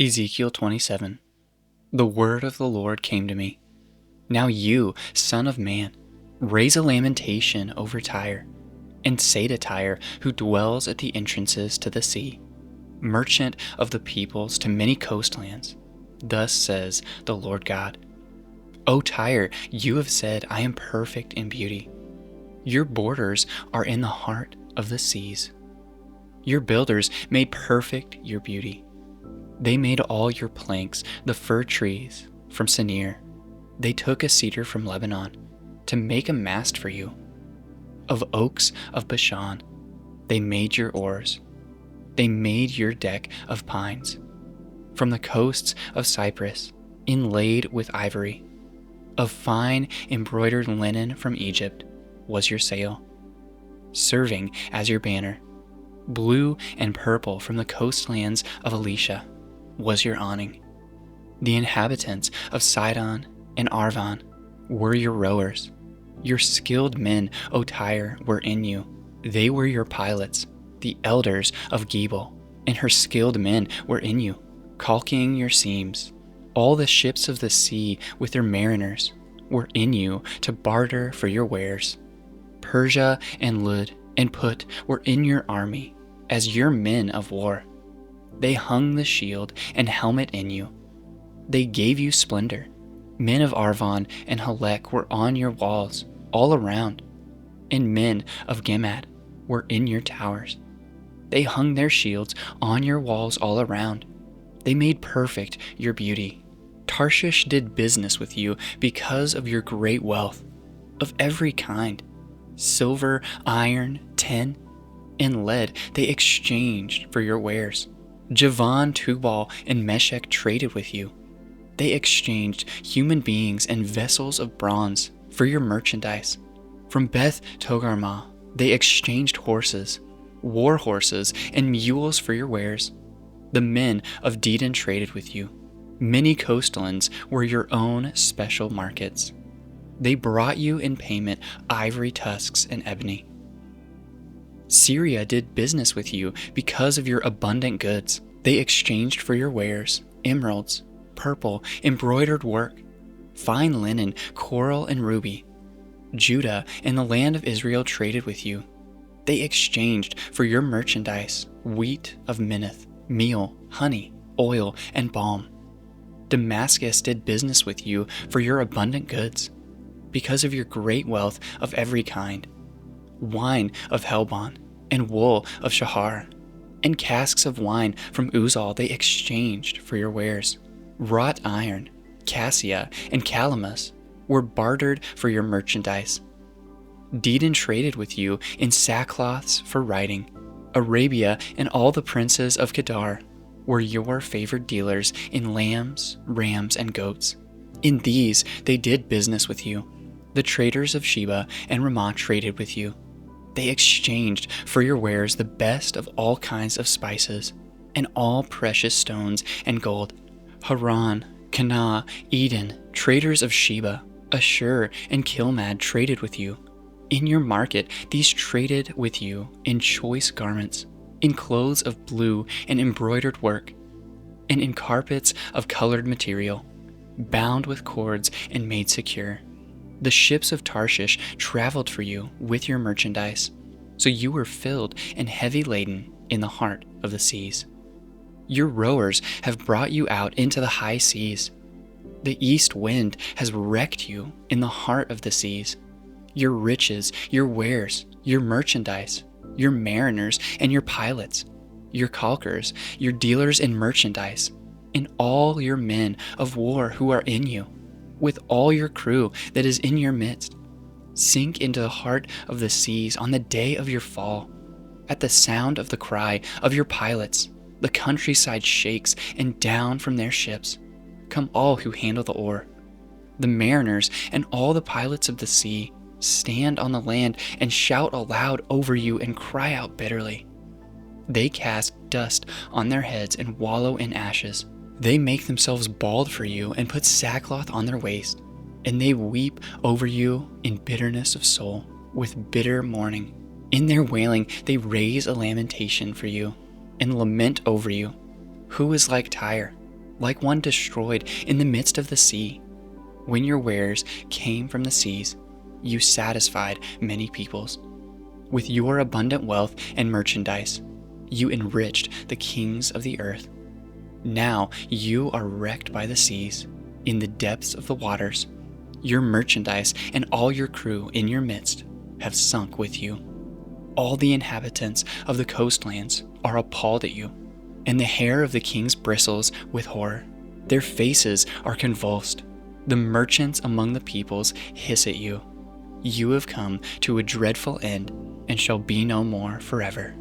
Ezekiel 27. The word of the Lord came to me. Now you, son of man, raise a lamentation over Tyre, and say to Tyre, who dwells at the entrances to the sea, merchant of the peoples to many coastlands, thus says the Lord God. O Tyre, you have said, I am perfect in beauty. Your borders are in the heart of the seas. Your builders made perfect your beauty. They made all your planks, the fir trees, from Sinir. They took a cedar from Lebanon to make a mast for you. Of oaks of Bashan, they made your oars. They made your deck of pines. From the coasts of Cyprus, inlaid with ivory. Of fine embroidered linen from Egypt was your sail, serving as your banner. Blue and purple from the coastlands of Elisha was your awning. The inhabitants of Sidon and Arvan were your rowers. Your skilled men, O Tyre, were in you. They were your pilots. The elders of Gebal and her skilled men were in you, caulking your seams. All the ships of the sea with their mariners were in you to barter for your wares. Persia and Lud and Put were in your army as your men of war. They hung the shield and helmet in you. They gave you splendor. Men of Arvan and Halek were on your walls all around, and men of Gemad were in your towers. They hung their shields on your walls all around. They made perfect your beauty. Tarshish did business with you because of your great wealth, of every kind. Silver, iron, tin, and lead they exchanged for your wares. Javan, Tubal, and Meshech traded with you. They exchanged human beings and vessels of bronze for your merchandise. From Beth Togarmah, they exchanged horses, war horses, and mules for your wares. The men of Dedan traded with you. Many coastlands were your own special markets. They brought you in payment ivory tusks and ebony. Syria did business with you because of your abundant goods. They exchanged for your wares emeralds, purple, embroidered work, fine linen, coral, and ruby. Judah and the land of Israel traded with you. They exchanged for your merchandise wheat of Minnith, meal, honey, oil, and balm. Damascus did business with you for your abundant goods, because of your great wealth of every kind. Wine of Helbon, and wool of Shahar, and casks of wine from Uzal they exchanged for your wares. Wrought iron, cassia, and calamus were bartered for your merchandise. Dedan traded with you in sackcloths for writing. Arabia and all the princes of Kedar were your favored dealers in lambs, rams, and goats. In these they did business with you. The traders of Sheba and Ramah traded with you. They exchanged for your wares the best of all kinds of spices, and all precious stones and gold. Haran, Canaan, Eden, traders of Sheba, Ashur, and Kilmad traded with you. In your market these traded with you in choice garments, in clothes of blue and embroidered work, and in carpets of colored material, bound with cords and made secure. The ships of Tarshish traveled for you with your merchandise, so you were filled and heavy laden in the heart of the seas. Your rowers have brought you out into the high seas. The east wind has wrecked you in the heart of the seas. Your riches, your wares, your merchandise, your mariners and your pilots, your caulkers, your dealers in merchandise, and all your men of war who are in you, with all your crew that is in your midst, sink into the heart of the seas on the day of your fall. At the sound of the cry of your pilots, the countryside shakes, and down from their ships come all who handle the oar. The mariners and all the pilots of the sea stand on the land and shout aloud over you and cry out bitterly. They cast dust on their heads and wallow in ashes. They make themselves bald for you and put sackcloth on their waist, and they weep over you in bitterness of soul, with bitter mourning. In their wailing they raise a lamentation for you, and lament over you. Who is like Tyre, like one destroyed in the midst of the sea. When your wares came from the seas, you satisfied many peoples. With your abundant wealth and merchandise, you enriched the kings of the earth. Now you are wrecked by the seas, in the depths of the waters. Your merchandise and all your crew in your midst have sunk with you. All the inhabitants of the coastlands are appalled at you, and the hair of the kings bristles with horror. Their faces are convulsed. The merchants among the peoples hiss at you. You have come to a dreadful end and shall be no more forever.